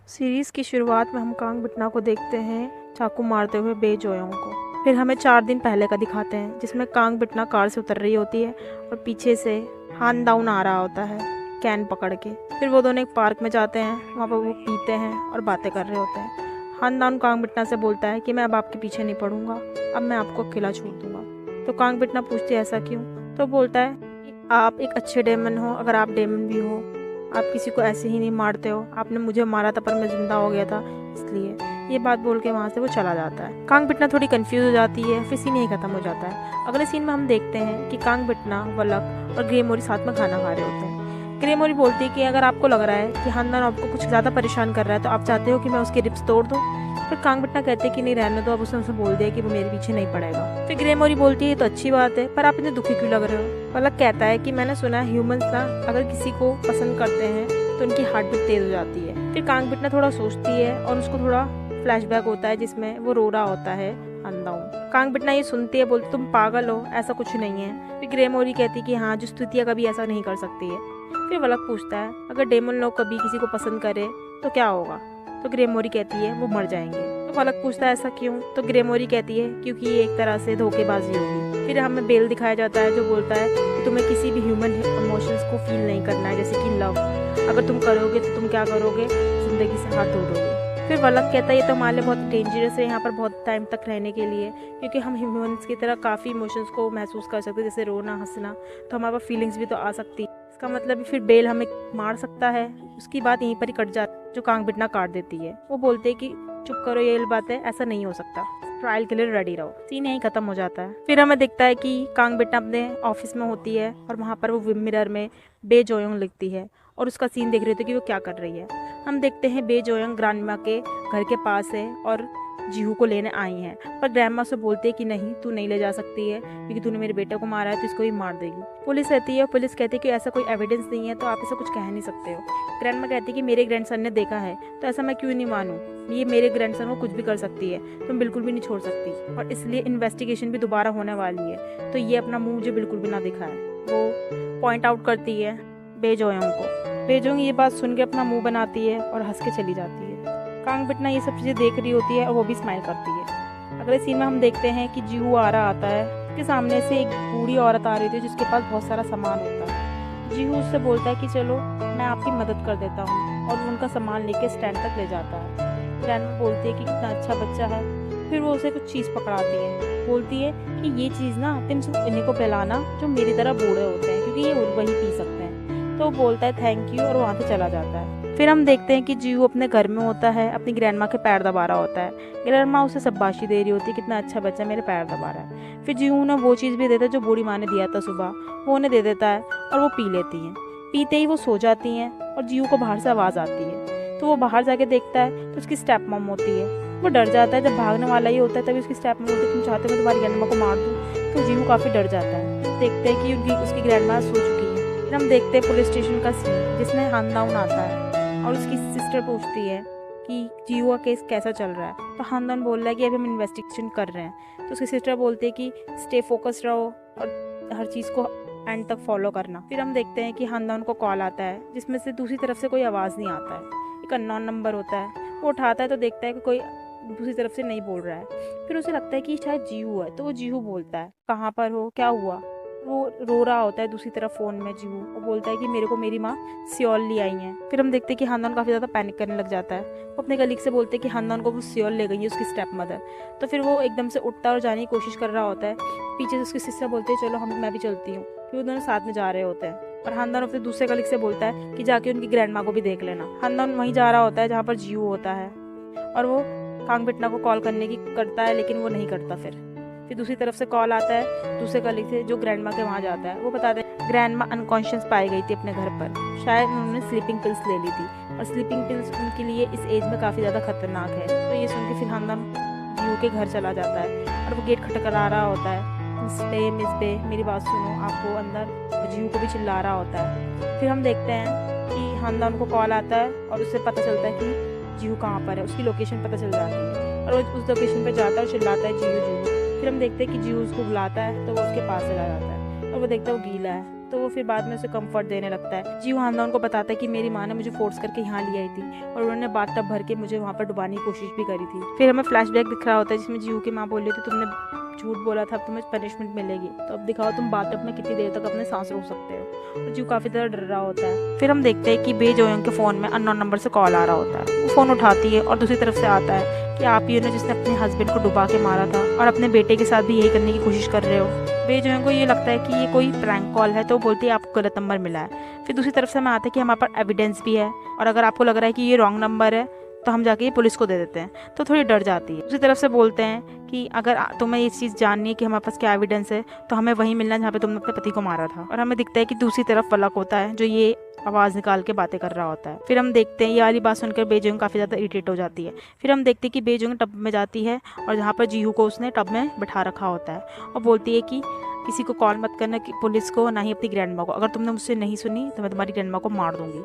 Series की शुरुआत में हम कांग बिटना को देखते हैं चाकू मारते हुए बे जोयोंग को। फिर हमें 4 दिन पहले का दिखाते हैं जिसमें कांग बिटना कार से उतर रही होती है और पीछे से हान दाउन आ रहा होता है कैन पकड़ के। फिर वो दोनों एक पार्क में जाते हैं, वहाँ पर वो पीते हैं और बातें कर रहे होते हैं। हान दाउन कांग बिटना से बोलता है कि मैं अब आपके पीछे नहीं पड़ूंगा, अब मैं आपको अकेला छोड़ दूंगा। तो कांग बिटना पूछती है ऐसा क्यों? तो बोलता है कि आप एक अच्छे डेमन हो, अगर आप डेमन भी हो आप किसी को ऐसे ही नहीं मारते हो, आपने मुझे मारा था पर मैं जिंदा हो गया था इसलिए। ये बात बोल के वहाँ से वो चला जाता है। कांग बिटना थोड़ी कंफ्यूज हो जाती है, फिर सीन यही खत्म हो जाता है। अगले सीन में हम देखते हैं कि कांग बिटना, वलक और ग्रे मोरी साथ में खाना खा रहे होते हैं। ग्रे मोरी बोलती है कि अगर आपको लग रहा है कि खानदान आपको कुछ ज़्यादा परेशान कर रहा है तो आप चाहते हो कि मैं उसके रिब्स तोड़ दूँ। फिर कांग बिटना कहते हैं कि नहीं रहने दो, अब उसने उसे बोल दिया कि वो मेरे पीछे नहीं पड़ेगा। फिर ग्रे मोरी बोलती है ये तो अच्छी बात है, पर आप इतने दुखी क्यों लग रहे हो? वलक कहता है कि मैंने सुना है ह्यूमंस ना अगर किसी को पसंद करते हैं तो उनकी हार्ट बीट तेज हो जाती है। फिर कांग बिटना थोड़ा सोचती है और उसको थोड़ा फ्लैशबैक होता है जिसमें वो रो रहा होता है हानदाउन। कांग बिटना ये सुनती है, बोलती तुम पागल हो, ऐसा कुछ नहीं है। फिर ग्रे मोरी कहती है कि हाँ, जो स्तुतिया कभी ऐसा नहीं कर सकती है। फिर वलक पूछता है अगर डेमन लोग कभी किसी को पसंद करे तो क्या होगा? तो ग्रे मोरी कहती है वो मर जाएंगे। तो वलक पूछता है ऐसा क्यों? तो ग्रे मोरी कहती है क्योंकि ये एक तरह से धोखेबाजी होगी। फिर हमें बेल दिखाया जाता है जो बोलता है कि तुम्हें किसी भी ह्यूमन इमोशंस को फील नहीं करना है, जैसे कि लव। अगर तुम करोगे तो तुम क्या करोगे? जिंदगी से हाथ धो दोगे। फिर वलक कहता है ये तो हमारे लिए बहुत डेंजरस है यहाँ पर बहुत टाइम तक रहने के लिए, क्योंकि हम ह्यूमंस की तरह काफ़ी इमोशंस को महसूस कर सकते हैं, जैसे रोना, हंसना, तो हमारे पास फीलिंग्स भी तो आ सकती है। इसका मतलब फिर बेल हमें मार सकता है। उसकी बात यहीं पर ही कट जाती है, जो कांग बिटना काट देती है। वो बोलते हैं कि चुप करो, ये बात है, ऐसा नहीं हो सकता, ट्रायल के लिए रेडी रहो। सीन यहीं खत्म हो जाता है। फिर हमें दिखता है कि कांग बिटना अपने ऑफिस में होती है और वहाँ पर वो मिरर में बे जोयोंग लिखती है और उसका सीन देख रहे थे कि वो क्या कर रही है। हम देखते हैं बे जोयोंग ग्रैंडमा के घर के पास है और जीहू को लेने आई हैं, पर ग्रैंडमा से बोलते हैं कि नहीं, तू नहीं ले जा सकती है क्योंकि तूने मेरे बेटे को मारा है तो इसको ही मार देगी। पुलिस रहती है और पुलिस कहती है कि ऐसा कोई एविडेंस नहीं है तो आप ऐसा कुछ कह नहीं सकते हो। ग्रैंडमा कहती है कि मेरे ग्रैंडसन ने देखा है तो ऐसा मैं क्यों नहीं मानूं, ये मेरे ग्रैंडसन को कुछ भी कर सकती है, तुम बिल्कुल भी नहीं छोड़ सकती, और इसलिए इन्वेस्टिगेशन भी दोबारा होने वाली है, तो ये अपना मुंह मुझे बिल्कुल भी ना दिखाए। वो पॉइंट आउट करती है बे जोयोंग को। बे जोयोंग ये बात सुन के अपना मुंह बनाती है और हंस के चली जाती है। कांग बिटना ये सब चीज़ें देख रही होती है और वो भी स्माइल करती है। अगले सीन में हम देखते हैं कि जीहू आ रहा आता है, उसके सामने से एक बूढ़ी औरत आ रही थी जिसके पास बहुत सारा सामान होता है। जीहू उससे बोलता है कि चलो मैं आपकी मदद कर देता हूँ, और वो उनका सामान लेके स्टैंड तक ले जाता है। ग्रैंडमा बोलती है कि कितना अच्छा बच्चा है। फिर वो उसे कुछ चीज़ पकड़ाती है, बोलती है कि ये चीज़ ना तुम सिर्फ इन्हीं को पिलाना जो मेरी तरह बूढ़े होते हैं, क्योंकि ये वही पी सकते हैं। तो वो बोलता है थैंक यू और वहाँ से चला जाता है। फिर हम देखते हैं कि जीहू अपने घर में होता है, अपनी ग्रैंडमा के पैर दबा रहा होता है। ग्रैंडमा उसे शाबाशी दे रही होती है, कितना अच्छा बच्चा मेरे पैर दबा रहा है। फिर जीहू ने वो चीज़ भी देता है जो बूढ़ी माँ ने दिया था सुबह, वो उन्हें दे देता है और वो पी लेती हैं। पीते ही वो सो जाती हैं और जीहू को बाहर से आवाज़ आती है, तो वो बाहर जाके देखता है तो उसकी स्टेप मॉम होती है। वो डर जाता है, जब भागने वाला ही होता है तभी उसकी स्टेप मॉम होती है तुम चाहते हो मैं तुम्हारी ग्रैंडमा को मार दूँ। तो जीहू काफ़ी डर जाता है। देखते हैं कि उसकी ग्रैंडमा सो चुकी है। फिर हम देखते हैं पुलिस स्टेशन का सीन जिसमें हानदाउन आता है और उसकी सिस्टर पूछती है कि जीहू का केस कैसा चल रहा है। तो हानदाउन बोल रहा है कि अभी हम इन्वेस्टिगेशन कर रहे हैं। तो उसकी सिस्टर बोलती है कि स्टे फोकस रहो और हर चीज़ को एंड तक फॉलो करना। फिर हम देखते हैं कि हानदाउन को कॉल आता है जिसमें से दूसरी तरफ से कोई आवाज़ नहीं आता है, एक अननोन नंबर होता है। वो उठाता है तो देखता है कि कोई दूसरी तरफ से नहीं बोल रहा है। फिर उसे लगता है कि शायद जीहू है, तो वो जीहू बोलता है कहाँ पर हो, क्या हुआ? वो रो रहा होता है दूसरी तरफ फ़ोन में जीहू। वो बोलता है कि मेरे को मेरी माँ सियोल ले आई हैं। फिर हम देखते हैं कि हानदान काफ़ी ज़्यादा पैनिक करने लग जाता है। वो अपने कलीग से बोलते हैं कि हानदान को वो सियोल ले गई है उसकी स्टेप मदर। तो फिर वो एकदम से उठता है और जाने की कोशिश कर रहा होता है। पीछे से उसकी सिस्टर बोलते हैं चलो मैं भी चलती हूँ, कि वो दोनों साथ में जा रहे होते हैं। और हानदान फिर दूसरे कलीग से बोलता है कि जाके उनकी ग्रैंडमा को भी देख लेना। हानदान वहीं जा रहा होता है जहाँ पर जीहू होता है और वो कांग बिटना को कॉल करने की करता है, लेकिन वो नहीं करता। फिर दूसरी तरफ से कॉल आता है दूसरे कलीग से जो ग्रैंडमा के वहाँ जाता है। वो बताते हैं ग्रैंडमा अनकॉन्शियस पाई गई थी अपने घर पर, शायद उन्होंने स्लीपिंग पिल्स ले ली थी और स्लीपिंग पिल्स उनके लिए इस एज में काफ़ी ज़्यादा खतरनाक है। तो ये सुन के फिर हानदान जीहू के घर चला जाता है और वो गेट खटखटा रहा होता है, मिस बे मेरी बात सुनो, आपको अंदर। जीहू को भी चिल्ला रहा होता है। फिर हम देखते हैं कि हानदान को कॉल आता है और उससे पता चलता है कि जीहू कहाँ पर है, उसकी लोकेशन पता चल जाती है और वो उस लोकेशन पर जाता है और चिल्लाता है जीहू जीहू। फिर हम देखते हैं कि जीहू उसको बुलाता है तो वो उसके पास चला जाता है और वो देखता है वो गीला है। तो वो फिर बाद में उसे कंफर्ट देने लगता है। जीहू हानदान को बताता है कि मेरी माँ ने मुझे फोर्स करके यहाँ ले आई थी और उन्होंने बाथटब भर के मुझे वहाँ पर डुबाने की कोशिश भी करी थी। फिर हमें फ्लैशबैक दिख रहा होता है जिसमें जीहू की माँ बोल रही थी तुमने झूठ बोला था, अब तुम्हें पनिशमेंट मिलेगी, तो अब दिखाओ तुम बाथटब में कितनी देर तक अपने सांस रोक सकते हो। और जीहू काफी ज्यादा डर रहा होता है। फिर हम देखते हैं कि बे जोयोंग के फोन में अननोन नंबर से कॉल आ रहा होता है। वो फोन उठाती है और दूसरी तरफ से आता है कि आप ही हो ना जिसने अपने हस्बैंड को डुबा के मारा था और अपने बेटे के साथ भी यही करने की कोशिश कर रहे हो। बे जोयोंग को ये लगता है कि ये कोई प्रैंक कॉल है, तो बोलती है आपको गलत नंबर मिला है। फिर दूसरी तरफ से हमें आता है कि हमारे पास एविडेंस भी है और अगर आपको लग रहा है कि ये रॉन्ग नंबर है तो हम जाके ये पुलिस को दे देते हैं, तो थोड़ी डर जाती है। दूसरी तरफ से बोलते हैं कि अगर तुम्हें ये चीज़ जाननी है कि हमारे पास क्या एविडेंस है तो हमें वहीं मिलना जहाँ पे तुमने अपने पति को मारा था। और हमें दिखता है कि दूसरी तरफ पलक होता है जो ये आवाज़ निकाल के बातें कर रहा होता है। फिर हम देखते हैं ये वाली बात सुनकर बे जोयोंग काफ़ी ज़्यादा इरिटेट हो जाती है। फिर हम देखते हैं कि बे जोयोंग टब में जाती है और जहाँ पर जीहू को उसने टब में बिठा रखा होता है और बोलती है कि किसी को कॉल मत करना, कि पुलिस को, ना ही अपनी ग्रैंडमा को। अगर तुमने मुझसे नहीं सुनी तो मैं तुम्हारी ग्रैंडमा को मार दूंगी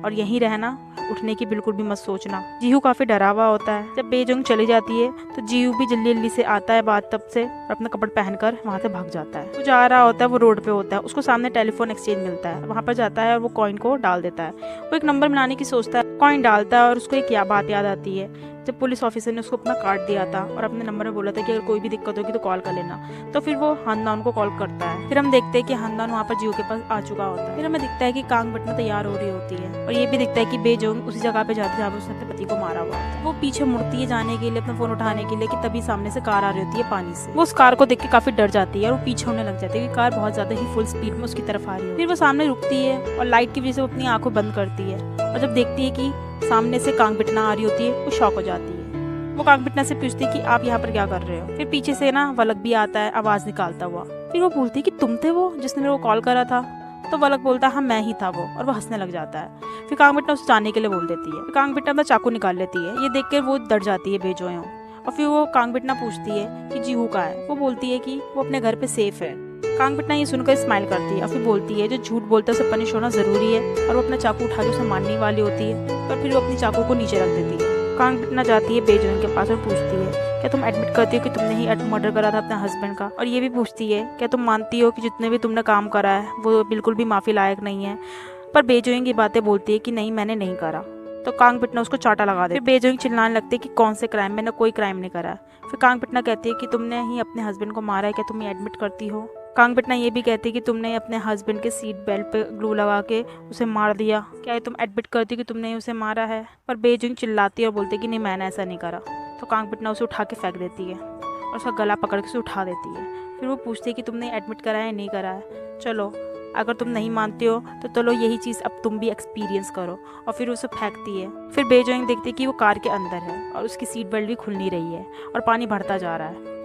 और यहीं रहना, उठने की बिल्कुल भी मत सोचना। जीहू काफी डरा हुआ होता है। जब बे जोयोंग चली जाती है तो जीहू भी जल्दी जल्दी से आता है बाथटब से और अपना कपड़ा पहनकर वहां से भाग जाता है। वो जा रहा होता है, वो रोड पे होता है, उसको सामने टेलीफोन एक्सचेंज मिलता है, वहां पर जाता है और वो कॉइन को डाल देता है। वो एक नंबर मिलाने की सोचता है, कॉइन डालता है और उसको एक बात याद आती है जब पुलिस ऑफिसर ने उसको अपना कार्ड दिया था और अपने नंबर में बोला था कि अगर कोई भी दिक्कत होगी तो कॉल कर लेना। तो फिर वो हानदान को कॉल करता है। फिर हम देखते हैं कि हानदान वहाँ पर जीहू के पास आ चुका होता है। फिर हमें दिखता है कि कांग बटना तैयार हो रही होती है और ये भी दिखता है कि बे जोयोंग उसी जगह पे जाती है जहाँ पे उसने अपने पति को मारा हुआ था। वो पीछे मुड़ती है जाने के लिए, अपना फोन उठाने के लिए, कि तभी सामने से कार आ रही होती है पानी से। वो उस कार को देख के काफी डर जाती है और वो पीछे होने लग जाती है कि कार बहुत ज्यादा ही फुल स्पीड में उसकी तरफ आ रही है। फिर वो सामने रुकती है और लाइट की वजह से वो अपनी आंखों बंद करती है और जब देखती है कि सामने से कांग बटना आ रही होती है वो शॉक हो जाती है। वो कांग बटना से पूछती है कि आप यहाँ पर क्या कर रहे हो। फिर पीछे से ना वलक भी आता है आवाज निकालता हुआ। फिर वो बोलती है कि तुम थे वो जिसने मेरे को कॉल करा था। तो वलक बोलता है हाँ मैं ही था वो, और वो हंसने लग जाता है। फिर कांग बटना उसे जाने के लिए बोल देती है। फिर कांग बटना अपना चाकू निकाल लेती है। ये देखकर वो डर जाती है बे जोयोंग और फिर वो कांग बटना पूछती है कि जीहू का है। वो बोलती है कि वो अपने घर पे सेफ है। कांग बटना ये सुनकर स्माइल करती है और फिर बोलती है जो झूठ बोलता है उसे पनिश होना जरूरी है, और वो अपना चाकू उठा के उसे मारने वाली होती है पर फिर वो अपनी चाकू को नीचे रख देती है। कांग बटना जाती है बे जोयोंग के पास और पूछती है क्या तुम एडमिट करती हो कि तुमने ही मर्डर करा था अपने हस्बैंड का, और ये भी पूछती है क्या तुम मानती हो कि जितने भी तुमने काम करा है वो बिल्कुल भी माफी लायक नहीं है। पर बे जोयोंग ये बातें बोलती है कि नहीं मैंने नहीं करा। तो कांग बटना उसको चाटा लगा दे। फिर बे जोयोंग चिल्लाने लगती है कि कौन से क्राइम, मैंने कोई क्राइम नहीं करा। फिर कांग बटना कहती है कि तुमने ही अपने हस्बैंड को मारा है, क्या तुम ये एडमिट करती हो। कांग बटना ये भी कहती है कि तुमने अपने हस्बैंड के सीट बेल्ट पे ग्लू लगा के उसे मार दिया, क्या तुम एडमिट करती हो कि तुमने उसे मारा है। पर बे जोयोंग चिल्लाती है और बोलती है कि नहीं मैंने ऐसा नहीं करा। तो कांग बटना उसे उठा के फेंक देती है और उसका गला पकड़ के उसे उठा देती है। फिर वो पूछती है कि तुमने एडमिट करा है नहीं करा है, चलो अगर तुम नहीं मानती हो तो चलो यही चीज़ अब तुम भी एक्सपीरियंस करो, और फिर उसे फेंकती है। फिर बे जोयोंग देखती है कि वो कार के अंदर है और उसकी सीट बेल्ट भी खुल नहीं रही है और पानी बढ़ता जा रहा है।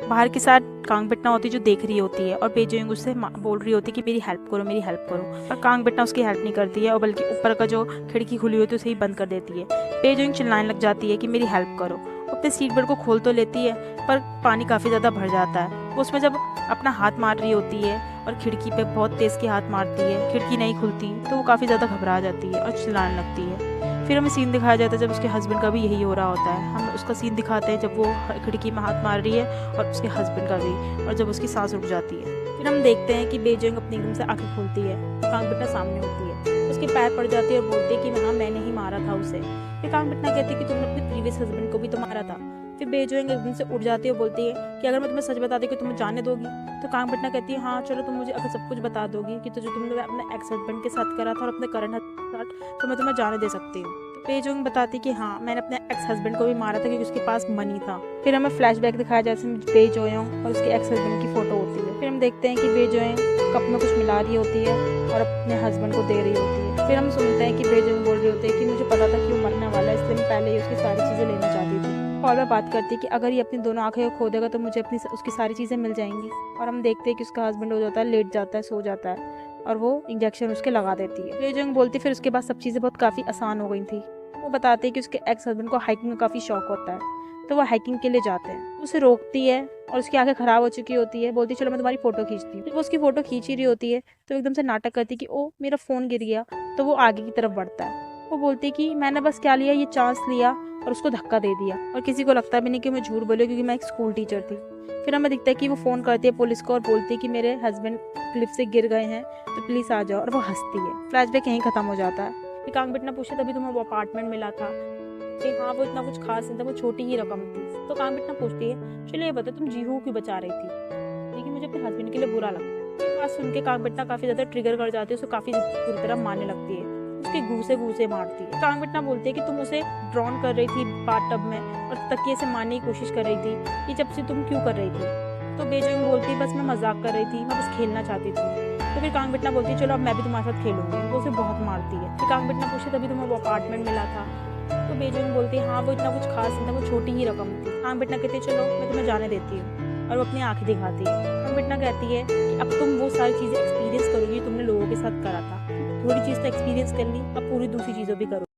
बाहर के साथ कांग बटना होती है जो देख रही होती है और बे जोयोंग उससे बोल रही होती है कि मेरी हेल्प करो मेरी हेल्प करो, पर कांग बटना उसकी हेल्प नहीं करती है और बल्कि ऊपर का जो खिड़की खुली होती है उसे ही बंद कर देती है। बे जोयोंग चिल्लाने लग जाती है कि मेरी हेल्प करो। अपने सीट बेल्ट को खोल तो लेती है पर पानी काफ़ी ज़्यादा भर जाता है। वो उसमें जब अपना हाथ मार रही होती है और खिड़की पे बहुत तेज़ की हाथ मारती है, खिड़की नहीं खुलती, तो वो काफ़ी ज़्यादा घबरा जाती है और चिल्लाने लगती है। फिर हमें सीन दिखाया जाता है जब उसके हस्बैंड का भी यही हो रहा होता है। हम उसका सीन दिखाते हैं जब वो खिड़की में हाथ मार रही है और उसके हस्बैंड का भी, और जब उसकी सांस रुक जाती है। फिर हम देखते हैं कि बे जोयोंग अपनी एकदम से आंखें खोलती है, कांग बटना सामने होती है, उसके पैर पड़ जाती है और बोलती है कि हाँ मैंने ही मारा था उसे। फिर कांग बटना कहती है कि तुमने अपने प्रीवियस हस्बैंड को भी तो मारा था। फिर बे जोयोंग एकदम से उठ जाती है और बोलती है कि अगर मैं तुम्हें सच बता दी कि तुम्हें जाने दोगी। तो कांग बटना कहती है हाँ चलो तुम मुझे अगर सब कुछ बता दोगी कि तो जो तुमने अपने एक्स हस्बैंड के साथ करा था और अपने करंट हस्बैंड तो मैं तुम्हें जाने दे सकती हूँ। तो बे जोयोंग बताती कि हाँ मैंने अपने एक्स हस्बैंड को भी मारा था क्योंकि उसके पास मनी था। फिर हमें फ्लैशबैक दिखाया जैसे बे जोयोंग और उसके एक्स हस्बैंड की फोटो होती है। फिर हम देखते हैं कि बे जोयोंग कप में कुछ मिला रही होती है और अपने हस्बैंड को दे रही होती है। फिर हम सुनते हैं कि बे जोयोंग बोल रही होती है कि मुझे पता था कि वो मरने वाला है, इसलिए मैं पहले ही उसकी सारी चीज़ें लेना चाहती थी। कॉल में बात करती है कि अगर ये अपनी दोनों आंखें खो देगा तो मुझे अपनी उसकी सारी चीज़ें मिल जाएंगी। और हम देखते हैं कि उसका हस्बैंड हो जाता है, लेट जाता है, सो जाता है और वो इंजेक्शन उसके लगा देती है। बे जोयोंग बोलती फिर उसके बाद सब चीज़ें बहुत काफ़ी आसान हो गई थी। वो बताते हैं कि उसके एक्स हस्बैंड को हाइकिंग का काफ़ी शौक होता है, तो वो हाइकिंग के लिए जाते हैं। उसे रोकती है और उसकी आंखें खराब हो चुकी होती है, बोलती चलो मैं तुम्हारी फोटो खींचती हूँ। जब वो उसकी फोटो खींच ही रही होती है तो एकदम से नाटक करती कि ओ मेरा फ़ोन गिर गया, तो वो आगे की तरफ बढ़ता है। वो बोलती कि मैंने बस क्या लिया, ये चांस लिया और उसको धक्का दे दिया और किसी को लगता भी नहीं कि मैं झूठ बोली क्योंकि मैं एक स्कूल टीचर थी। फिर हमें दिखता है कि वो फ़ोन करती है पुलिस को और बोलती है कि मेरे हस्बैंड क्लिफ से गिर गए हैं तो प्लीज़ आ जाओ, और वो हंसती है। फ्लैशबैक यहीं ख़त्म हो जाता है। फिर कांगबिटना पूछे तभी तुम्हें वो अपार्टमेंट मिला था कि हाँ वो इतना कुछ खास नहीं था, वो छोटी ही रकम थी। तो कांगबिटना पूछती है चलिए ये बताओ तुम जीहू क्यों बचा रही थी, लेकिन मुझे अपने हस्बैंड के लिए बुरा लगता है। ये बात सुन के कांगबिटना काफ़ी ज़्यादा ट्रिगर कर जाती है, उसको काफ़ी बुरी तरह मारने लगती है, उसके घूसे मारती है। कांगबिटना बोलती है कि तुम उसे ड्रॉन कर रही थी बाथटब में और तकिए से मारने की कोशिश कर रही थी, ये जब से तुम क्यों कर रही थी। तो बेजोइंग बोलती है बस मैं मजाक कर रही थी, मैं बस खेलना चाहती थी। तो फिर कांगबिटना बोलती है चलो अब मैं भी तुम्हारे साथ खेलूंगी। वो उसे बहुत मारती है। फिर कांगबिटना पूछे तभी तुम्हें वो अपार्टमेंट मिला था, तो बेजोइंग बोलती है हाँ वो इतना कुछ खास नहीं था, वो छोटी ही रकम थी। कांगबिटना कहती है चलो मैं तुम्हें जाने देती हूँ, और वो अपनी आंखें दिखाती है। कांगबिटना कहती है कि अब तुम वो सारी चीज़ें एक्सपीरियंस करोगी तुमने लोगों के साथ करा था, थोड़ी चीज़ तो एक्सपीरियंस कर ली, अब पूरी दूसरी चीज़ों भी करो।